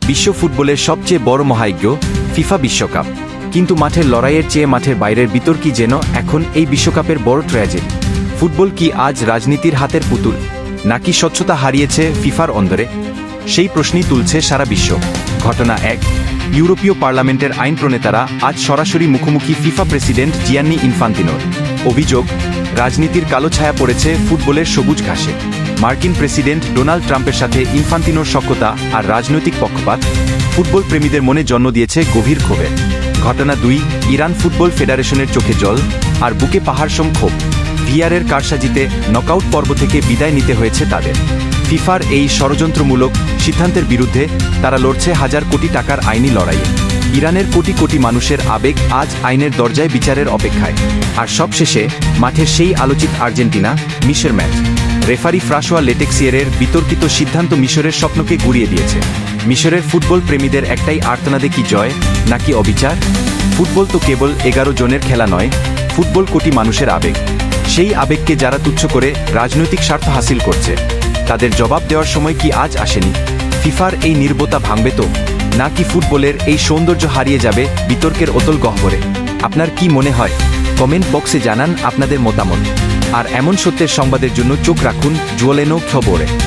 বিশ্ব ফুটবলের সবচেয়ে বড় মহাযজ্ঞ ফিফা বিশ্বকাপ। কিন্তু মাঠের লড়াইয়ের চেয়ে মাঠের বাইরের বিতর্কই যেন এখন এই বিশ্বকাপের বড় ট্র্যাজেডি। ফুটবল কি আজ রাজনীতির হাতের পুতুল, নাকি স্বচ্ছতা হারিয়েছে ফিফার অন্দরে? সেই প্রশ্নই তুলছে সারা বিশ্ব। ঘটনা 1। ইউরোপীয় পার্লামেন্টের আইন প্রণেতারা আজ সরাসরি মুখোমুখি ফিফা প্রেসিডেন্ট জিয়ান্নি ইনফান্তিনোর। অভিযোগ, রাজনীতির কালো ছায়া পড়েছে ফুটবলের সবুজ ঘাসে। মার্কিন প্রেসিডেন্ট ডোনাল্ড ট্রাম্পের সাথে ইনফান্তিনোর সখ্যতা আর রাজনৈতিক পক্ষপাত ফুটবল প্রেমীদের মনে জন্ম দিয়েছে গভীর ক্ষোভের। ঘটনা 2। ইরান ফুটবল ফেডারেশনের চোখে জল আর বুকে পাহাড়সম ক্ষোভ। ভিআরের কারসাজিতে নকআউট পর্ব থেকে বিদায় নিতে হয়েছে তাদের। ফিফার এই ষড়যন্ত্রমূলক সিদ্ধান্তের বিরুদ্ধে তারা লড়ছে হাজার কোটি টাকার আইনি লড়াইয়ে। ইরানের কোটি কোটি মানুষের আবেগ আজ আইনের দরজায় বিচারের অপেক্ষায়। আর সবশেষে মাঠের সেই আলোচিত আর্জেন্টিনা মিশর ম্যাচ। রেফারি ফ্রাঁসোয়া লেটেক্সিয়ারের বিতর্কিত সিদ্ধান্ত মিশরের স্বপ্নকে গুড়িয়ে দিয়েছে। মিশরের ফুটবল প্রেমীদের একটাই আর্তনাদে, কি জয় নাকি অবিচার? ফুটবল তো কেবল 11 জনের খেলা নয়, ফুটবল কোটি মানুষের আবেগ। সেই আবেগকে যারা তুচ্ছ করে রাজনৈতিক স্বার্থ হাসিল করছে, তাদের জবাব দেওয়ার সময় কি আজ আসেনি? ফিফার এই নির্বতা ভাঙবে তো, নাকি ফুটবলের এই সৌন্দর্য হারিয়ে যাবে বিতর্কের অতল গহ্বরে? আপনার কি মনে হয়? কমেন্ট বক্সে জানান আপনাদের মতামত। আর এমন সত্যের সংবাদের জন্য চোখ রাখুন জুয়েলেনো খবরে।